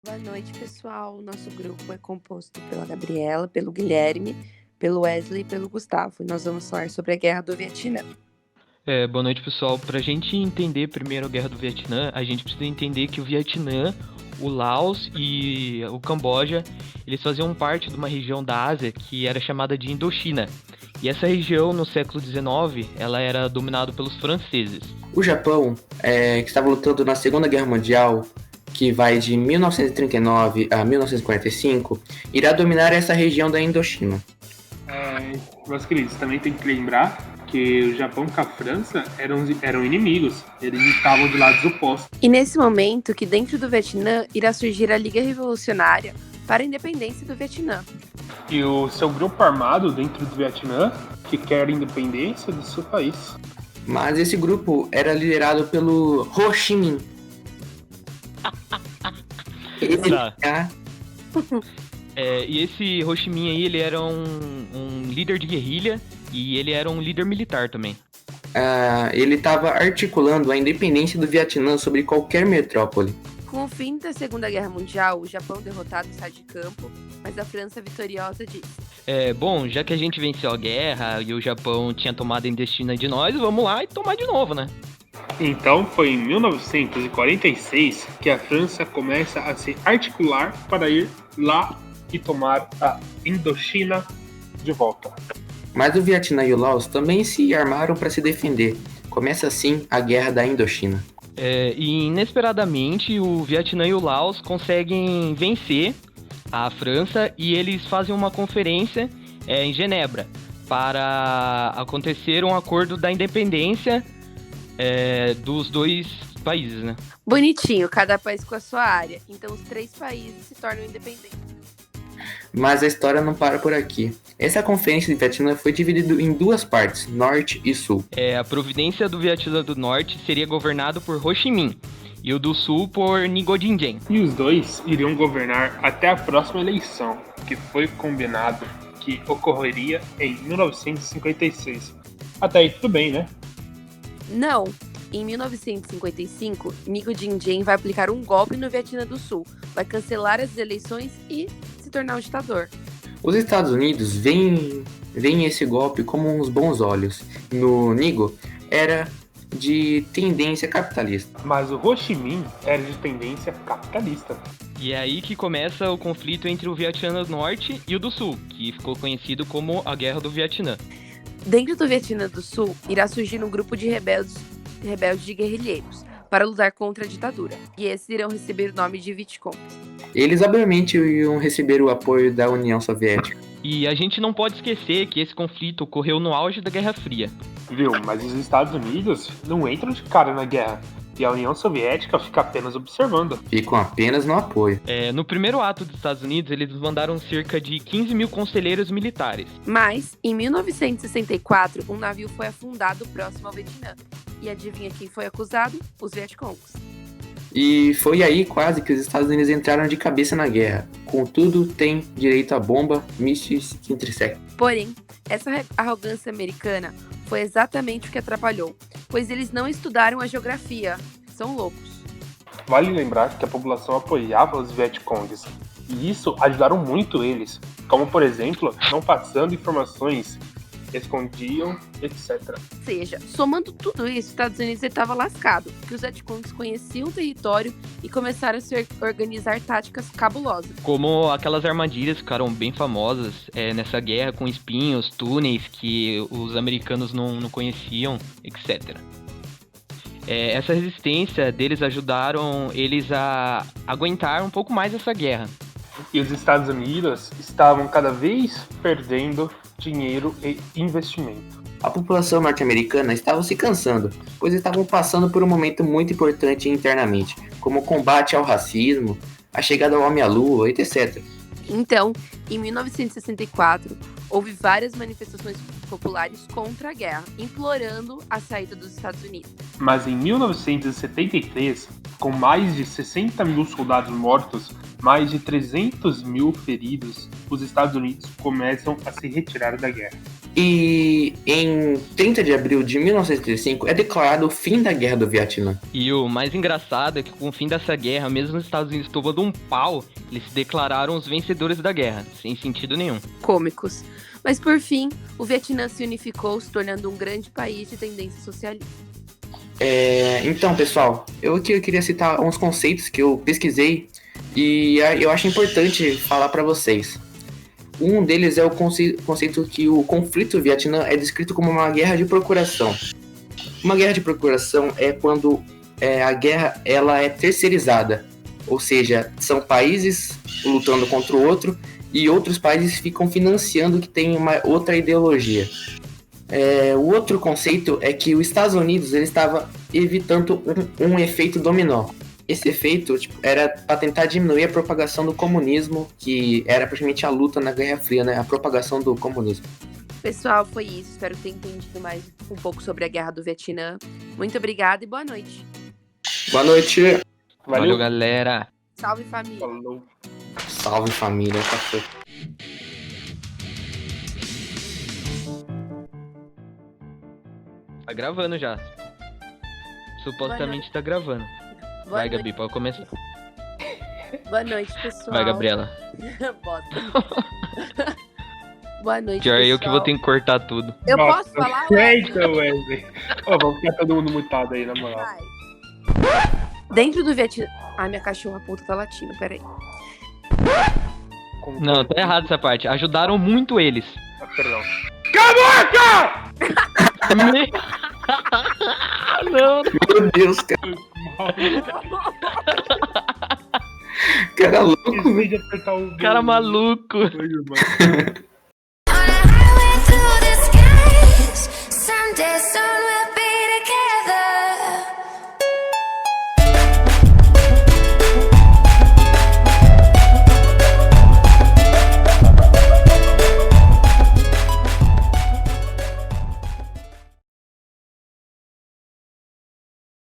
Boa noite, pessoal. O nosso grupo é composto pela Gabriela, pelo Guilherme, pelo Wesley e pelo Gustavo. E nós vamos falar sobre a Guerra do Vietnã. Boa noite, pessoal. Para a gente entender primeiro a Guerra do Vietnã, a gente precisa entender que o Vietnã, o Laos e o Camboja, eles faziam parte de uma região da Ásia que era chamada de Indochina. E essa região, no século XIX, ela era dominada pelos franceses. O Japão, que estava lutando na Segunda Guerra Mundial, que vai de 1939 a 1945, irá dominar essa região da Indochina. Meus queridos, também tem que lembrar que o Japão com a França eram inimigos, eles estavam de lados opostos. E nesse momento que dentro do Vietnã irá surgir a Liga Revolucionária para a Independência do Vietnã. E o seu grupo armado dentro do Vietnã que quer a independência do seu país. Mas esse grupo era liderado pelo Ho Chi Minh. E esse Ho Chi Minh aí, ele era um líder de guerrilha e ele era um líder militar também. Ele estava articulando a independência do Vietnã sobre qualquer metrópole. Com o fim da Segunda Guerra Mundial, o Japão derrotado sai de campo, mas a França vitoriosa disse: Bom, já que a gente venceu a guerra e o Japão tinha tomado a Indochina de nós, vamos lá e tomar de novo, né? Então foi em 1946 que a França começa a se articular para ir lá e tomar a Indochina de volta. Mas o Vietnã e o Laos também se armaram para se defender. Começa assim a Guerra da Indochina. E inesperadamente o Vietnã e o Laos conseguem vencer a França e eles fazem uma conferência em Genebra para acontecer um acordo da independência dos dois países, né? Bonitinho, cada país com a sua área. Então os 3 países se tornam independentes. Mas a história não para por aqui. Essa conferência de Vietnã foi dividida em 2 partes, Norte e Sul. A província do Vietnã do Norte seria governado por Ho Chi Minh e o do Sul por Ngo Dinh Diem. E os dois iriam governar até a próxima eleição, que foi combinado que ocorreria em 1956. Até aí tudo bem, né? Não. Em 1955, Ngo Dinh Diem vai aplicar um golpe no Vietnã do Sul, vai cancelar as eleições e se tornar um ditador. Os Estados Unidos veem esse golpe com uns bons olhos. No Ngo era de tendência capitalista. Mas o Ho Chi Minh era de tendência capitalista. E é aí que começa o conflito entre o Vietnã do Norte e o do Sul, que ficou conhecido como a Guerra do Vietnã. Dentro do Vietnã do Sul, irá surgir um grupo de rebeldes de guerrilheiros para lutar contra a ditadura, e esses irão receber o nome de Vietcongs. Eles obviamente iam receber o apoio da União Soviética. E a gente não pode esquecer que esse conflito ocorreu no auge da Guerra Fria. Viu, mas os Estados Unidos não entram de cara na guerra, e a União Soviética fica apenas observando. Ficam apenas no apoio. No primeiro ato dos Estados Unidos, eles mandaram cerca de 15 mil conselheiros militares. Mas, em 1964, um navio foi afundado próximo ao Vietnã. E adivinha quem foi acusado? Os Vietcongs. E foi aí quase que os Estados Unidos entraram de cabeça na guerra. Contudo, tem direito à bomba, mísseis e intersect. Porém, essa arrogância americana foi exatamente o que atrapalhou, pois eles não estudaram a geografia. São loucos. Vale lembrar que a população apoiava os Vietcongs, e isso ajudaram muito eles, como por exemplo, não passando informações, escondiam, etc. Ou seja, somando tudo isso, os Estados Unidos estava lascado, porque os Vietcongs conheciam o território e começaram a se organizar táticas cabulosas. Como aquelas armadilhas que ficaram bem famosas nessa guerra, com espinhos, túneis que os americanos não conheciam, etc. Essa resistência deles ajudaram eles a aguentar um pouco mais essa guerra. E os Estados Unidos estavam cada vez perdendo dinheiro e investimento. A população norte-americana estava se cansando, pois estavam passando por um momento muito importante internamente, como o combate ao racismo, a chegada ao homem à lua, etc. Então, em 1964, houve várias manifestações populares contra a guerra, implorando a saída dos Estados Unidos. Mas em 1973, com mais de 60 mil soldados mortos, mais de 300 mil feridos, os Estados Unidos começam a se retirar da guerra. E em 30 de abril de 1935 é declarado o fim da Guerra do Vietnã. E o mais engraçado é que com o fim dessa guerra, mesmo os Estados Unidos tomando um pau, eles se declararam os vencedores da guerra, sem sentido nenhum. Cômicos. Mas por fim, o Vietnã se unificou, se tornando um grande país de tendência socialista. Então, pessoal, eu queria citar uns conceitos que eu pesquisei e eu acho importante falar para vocês. Um deles é o conceito que o conflito do Vietnã é descrito como uma guerra de procuração. Uma guerra de procuração é quando a guerra ela é terceirizada, ou seja, são países lutando contra o outro e outros países ficam financiando que tem uma outra ideologia. O outro conceito é que os Estados Unidos ele estava evitando um efeito dominó. Esse efeito era para tentar diminuir a propagação do comunismo, que era praticamente a luta na Guerra Fria, né? A propagação do comunismo. Pessoal, foi isso. Espero ter entendido mais um pouco sobre a Guerra do Vietnã. Muito obrigada e boa noite. Boa noite. Valeu, galera. Salve, família. Falou. Salve, família. Tá gravando já. Supostamente tá gravando. Boa Vai, noite. Gabi, pode começar. Boa noite, pessoal. Vai, Gabriela. Bota. Boa noite, Pior pessoal. eu que vou ter que cortar tudo. Eu Nossa, posso falar, Wesley? Eita, Wesley. Vamos ficar todo mundo mutado aí, na moral. Vai. Dentro do Vietnã... Ai, minha cachorra puta tá latindo, peraí. Não, tá errado essa parte. Ajudaram muito eles. Perdão. Não. Meu Deus, cara. Cara louco. Esqueci de apertar o... Cara maluco. On a highway through the skies, someday, so